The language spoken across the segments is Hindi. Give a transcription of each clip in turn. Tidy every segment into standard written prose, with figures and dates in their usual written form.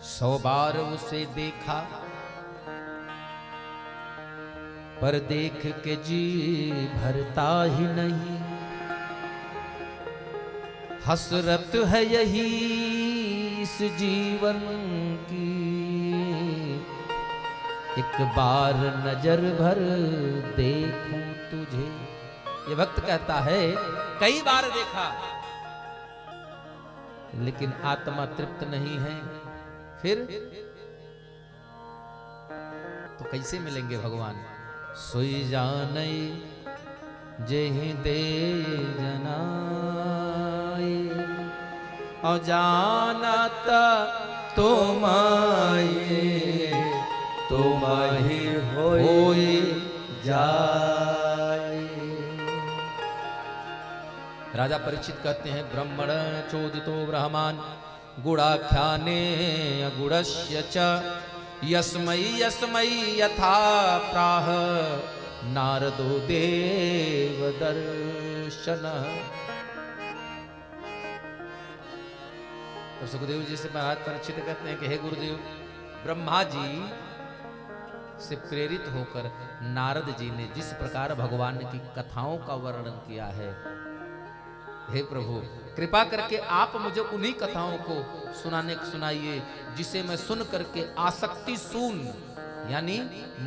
100 बार उसे देखा पर देख के जी भरता ही नहीं। हसरत है यही इस जीवन की, एक बार नजर भर देखूं तुझे। ये भक्त कहता है कई बार देखा लेकिन आत्मा तृप्त नहीं है। फिर तो कैसे मिलेंगे भगवान? सोई जाने जेहि दे जनाए, और जानता तुम आए तुम ही होई जाए। राजा परीक्षित कहते हैं ब्रह्मण चोदितो ब्रह्मान गुणाख्याने गुणस्य च यस्मै यस्मै यथा प्राह नारदो देव दर्शन। तो सुखदेव जी से महाराज परीक्षित कहते हैं कि हे गुरुदेव, ब्रह्मा जी से प्रेरित होकर नारद जी ने जिस प्रकार भगवान की कथाओं का वर्णन किया है, हे प्रभु कृपा करके आप मुझे उन्हीं कथाओं को सुनाइए जिसे मैं सुन करके आसक्ति शून्य यानी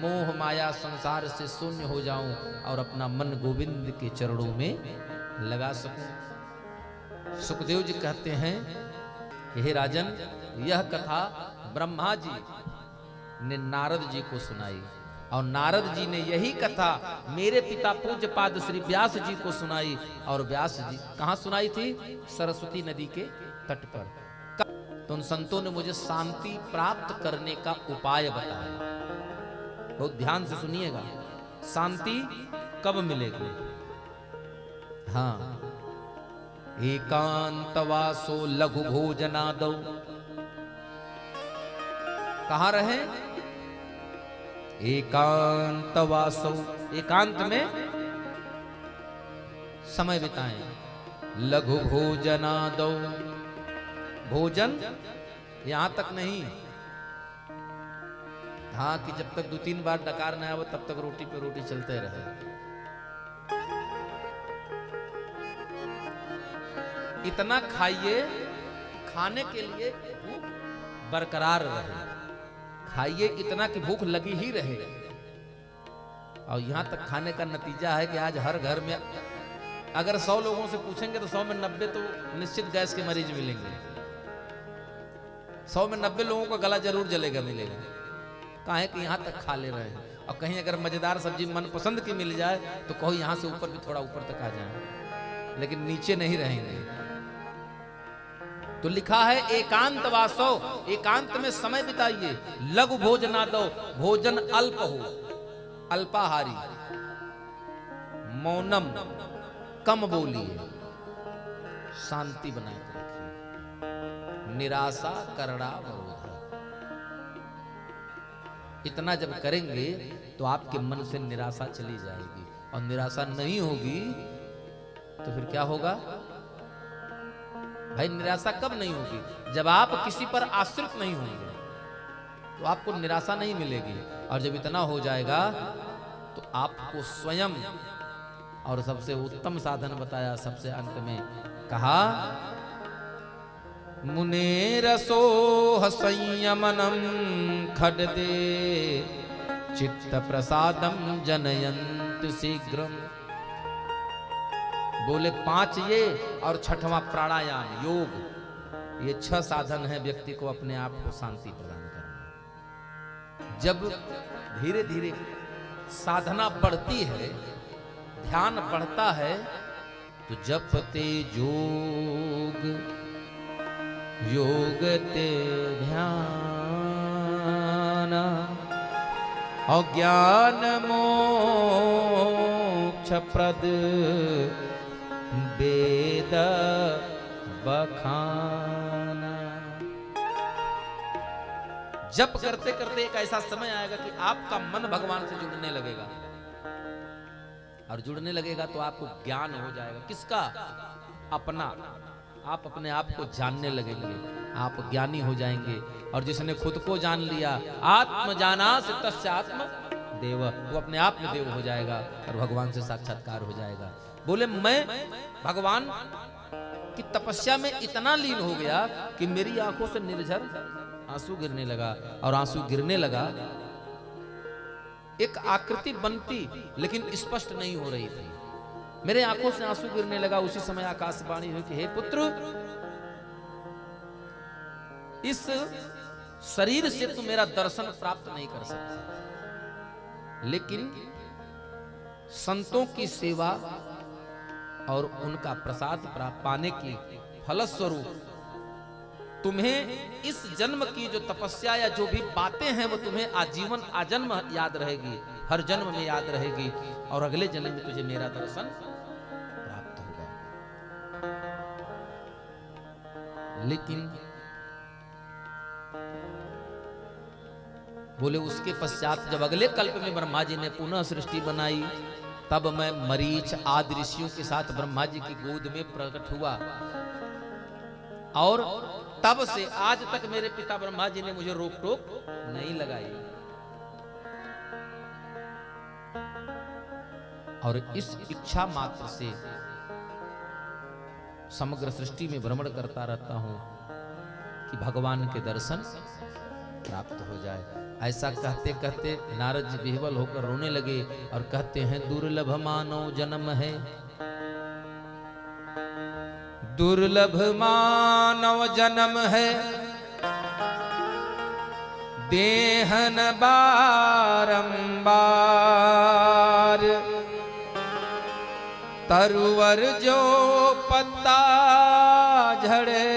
मोह माया संसार से शून्य हो जाऊं और अपना मन गोविंद के चरणों में लगा सकूं। सुखदेव जी कहते हैं कि हे राजन, यह कथा ब्रह्मा जी ने नारद जी को सुनाई और नारद जी ने यही कथा मेरे पिता पूज्य पाद श्री व्यास जी को सुनाई। और व्यास जी कहाँ सुनाई थी? सरस्वती नदी के तट पर। तो उन संतों ने मुझे शांति प्राप्त करने का उपाय बताया। बहुत ध्यान से सुनिएगा, शांति कब मिलेगी? हाँ, एकांतवासो लघु भोजनादौ। कहाँ रहे? एकांतवासो, एकांत में समय बिताएं। लघु भोजनादौ, भोजन यहां तक नहीं, हाँ कि जब तक 2-3 बार डकार न आवे तब तक रोटी पे रोटी चलते रहे। इतना खाइए, खाने के लिए भूख बरकरार रहे। खाइए इतना कि भूख लगी ही रहे। और यहां तक खाने का नतीजा है कि आज हर घर में अगर 100 लोगों से पूछेंगे तो 100 में 90 तो निश्चित गैस के मरीज मिलेंगे। 100 में 90 लोगों का गला जरूर जलेगा मिलेगा। काहे कि यहां तक खा ले रहे हैं। और कहीं अगर मजेदार सब्जी मन पसंद की मिल जाए तो कहो यहां से ऊपर भी थोड़ा ऊपर तक आ जाए, लेकिन नीचे नहीं रहेंगे। तो लिखा है एकांत वासो, एकांत में समय बिताइए। लघु भोजनादौ, भोजन अल्प हो, अल्पाहारी। मौनम, कम बोलिए, शांति बनाए रखिए। निराशा करड़ा वरोधा, इतना जब करेंगे तो आपके मन से निराशा चली जाएगी। और निराशा नहीं होगी तो फिर क्या होगा भाई? निराशा कब नहीं होगी? जब आप किसी पर आश्रित नहीं होंगे तो आपको निराशा नहीं मिलेगी। और जब इतना हो जाएगा तो आपको स्वयं, और सबसे उत्तम साधन बताया सबसे अंत में, कहा मुनेरसोह संयमनम खड्दे चित्त प्रसादम जनयंत शीघ्रम। बोले 5 ये और 6वां प्राणायाम योग, ये 6 साधन है व्यक्ति को अपने आप को शांति प्रदान करना। जब धीरे धीरे साधना बढ़ती है, ध्यान बढ़ता है, तो जपते जोग योग ते ध्यान, अज्ञान मोक्ष प्रद वेद बखाना। जप करते करते एक ऐसा समय आएगा कि आपका मन भगवान से जुड़ने लगेगा, और जुड़ने लगेगा तो आपको ज्ञान हो जाएगा। किसका? अपना। आप अपने आप को जानने लगेंगे, आप ज्ञानी हो जाएंगे। और जिसने खुद को जान लिया, आत्म जाना से तस्य आत्म देव, वो अपने आप में देव हो जाएगा और भगवान से साक्षात्कार हो जाएगा। बोले मैं भगवान की तपस्या में इतना लीन हो गया कि मेरी आंखों से निर्झर आंसू गिरने लगा, और आंसू गिरने लगा, एक आकृति बनती लेकिन स्पष्ट नहीं हो रही थी। मेरे आंखों से आंसू गिरने लगा। उसी समय आकाशवाणी हुई कि हे पुत्र, इस शरीर से तू मेरा दर्शन प्राप्त नहीं कर सकता, लेकिन संतों की सेवा और उनका प्रसाद प्राप्त पाने की फलस्वरूप तुम्हें इस जन्म की जो तपस्या या जो भी बातें हैं वो तुम्हें आजीवन आजन्म याद रहेगी, हर जन्म में याद रहेगी, और अगले जन्म में तुझे मेरा दर्शन प्राप्त होगा। लेकिन बोले उसके पश्चात जब अगले कल्प में ब्रह्मा जी ने पुनः सृष्टि बनाई, तब मैं मरीच आदि ऋषियों के साथ ब्रह्मा जी की गोद में प्रकट हुआ, और तब से आज तक मेरे पिता ब्रह्मा जी ने मुझे रोक टोक नहीं लगाई। और इस इच्छा मात्र से समग्र सृष्टि में भ्रमण करता रहता हूं कि भगवान के दर्शन प्राप्त हो जाए। ऐसा कहते कहते नारद जी विह्वल होकर रोने लगे और कहते हैं, दुर्लभ मानव जन्म है, दुर्लभ मानव जन्म है, देहन बारंबार, तरुवर जो पत्ता झड़े,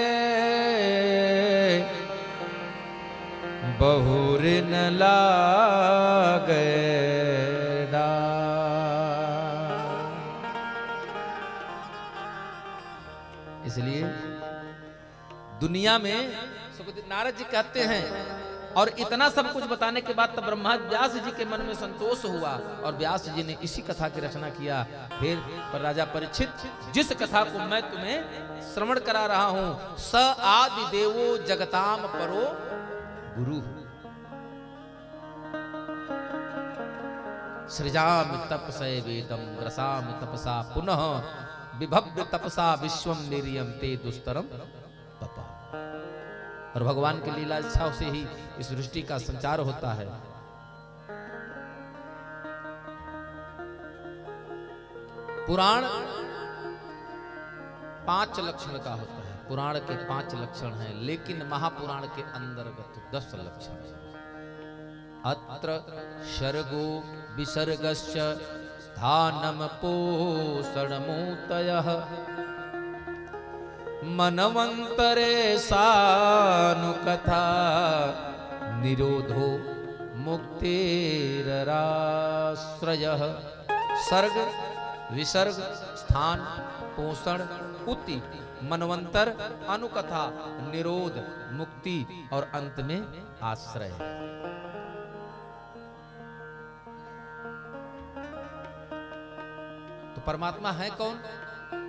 बहुर न लागे डार। इसलिए दुनिया में नारद जी कहते हैं, और इतना सब कुछ बताने के बाद तब ब्रह्मा व्यास जी के मन में संतोष हुआ, और व्यास जी ने इसी कथा की रचना किया। फिर पर राजा परीक्षित, जिस कथा को मैं तुम्हें श्रवण करा रहा हूं, स आदि देवो जगताम परो गुरु, सृजामि तपसे वेदम ग्रसामि तपसा पुनः विभव्य तपसा विश्वम निर्यम ते दुस्तरम तपः। और भगवान की लीला इच्छा से ही इस सृष्टि का संचार होता है। पुराण 5 लक्षण का होता है, पुराण के 5 लक्षण हैं, लेकिन महापुराण के अंतर्गत 10 लक्षण हैं। अत्र सर्गो विसर्गस्य स्थानम पोषणमूतयः, मनवंतरे सानुकथा, निरोधो मुक्तिराश्रयः। सर्ग, विसर्ग, स्थान, पोषण, उति, मनवंतर, अनुकथा, निरोध, मुक्ति और अंत में आश्रय। तो परमात्मा है कौन,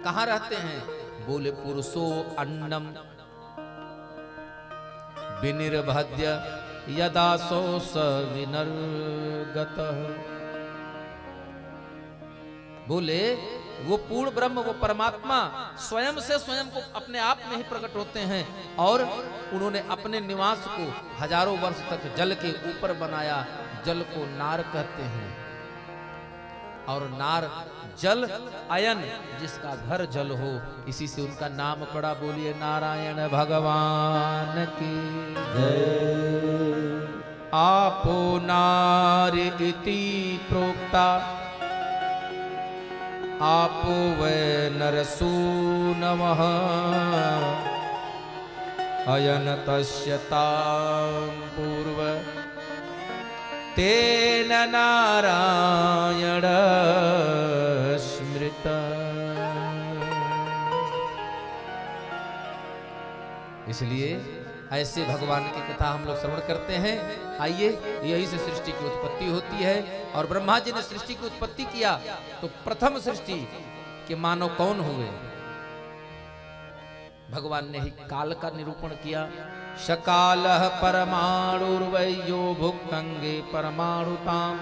कहां रहते हैं? बोले पुरुषो अन्नम विनिर्भद्य यदा सो सविनर्गतः। बोले वो पूर्ण ब्रह्म, वो परमात्मा स्वयं से स्वयं को अपने आप में ही प्रकट होते हैं, और उन्होंने अपने निवास को हजारों वर्ष तक जल के ऊपर बनाया। जल को नार कहते हैं, और नार जल अयन, जिसका घर जल हो, इसी से उनका नाम पड़ा। बोलिए नारायण भगवान की जय। आपो नार इति प्रोक्ता, आपो वै नरसूनवः, अयन तस्य तां पूर्व तेन नारायण स्मृत। इसलिए ऐसे भगवान की कथा हम लोग श्रवण करते हैं। आइए, यही से सृष्टि की उत्पत्ति होती है। और ब्रह्मा जी ने सृष्टि की उत्पत्ति किया तो प्रथम सृष्टि के मानव कौन हुए? भगवान ने ही काल का निरूपण किया। शकालः परमाणुर्वयो भुक्तंगे परमाणुताम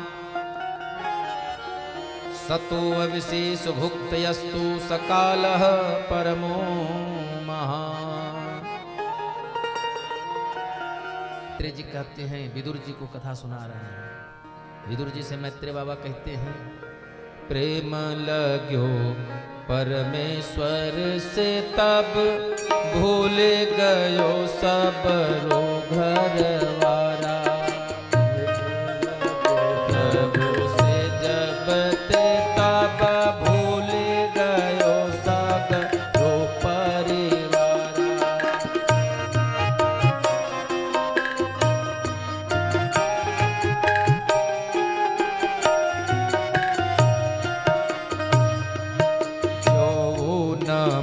सतो विशेष भुक्तयस्तु सकालः परमो महान्। मैत्रेय जी कहते हैं, विदुर जी को कथा सुना रहे हैं। विदुर जी से मैत्रेय बाबा कहते हैं, प्रेम लाग्यो परमेश्वर से तब भूल गयो सब रो घरवारा। प्रभु से जब ते तब भूल गयो सब रो परिवारा।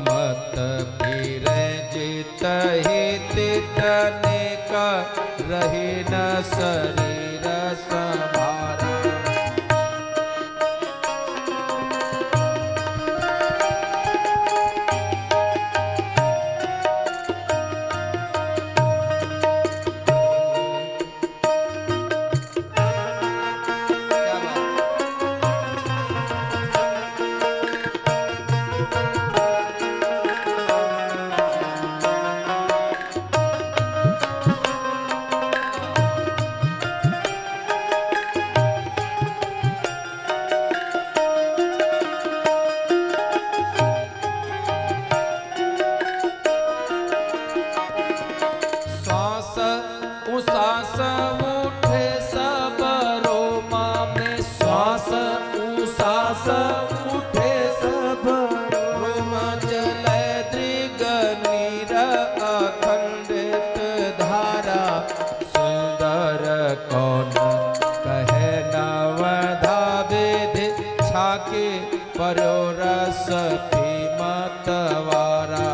मत फिर जित हित तने का रहे न शरीर संभारा। उसास उठे सब रोमा में, श्वास उसास उठे सब रोमा। जले दृग नीर अखंडित धारा, सुंदर कौन कहे नवधा विधि छाके परो रस मतवारा।